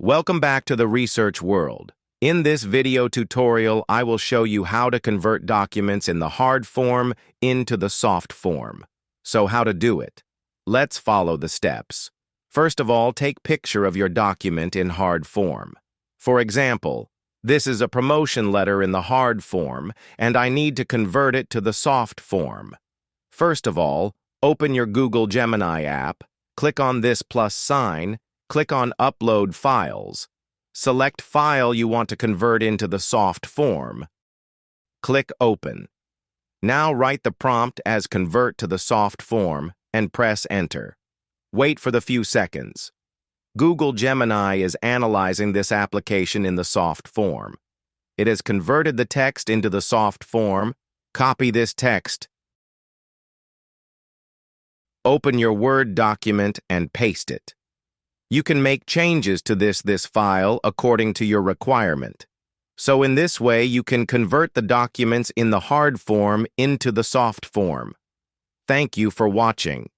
Welcome back to the research world. In this video tutorial, I will show you how to convert documents in the hard form into the soft form. So how to do it? Let's follow the steps. First of all, take picture of your document in hard form. For example, this is a promotion letter in the hard form, and I need to convert it to the soft form. First of all, open your Google Gemini app, click on this plus sign, click on Upload Files. Select file you want to convert into the soft form. Click Open. Now write the prompt as Convert to the soft form and press Enter. Wait for the few seconds. Google Gemini is analyzing this application in the soft form. It has converted the text into the soft form. Copy this text. Open your Word document and paste it. You can make changes to this file according to your requirement. So in this way, you can convert the documents in the hard form into the soft form. Thank you for watching.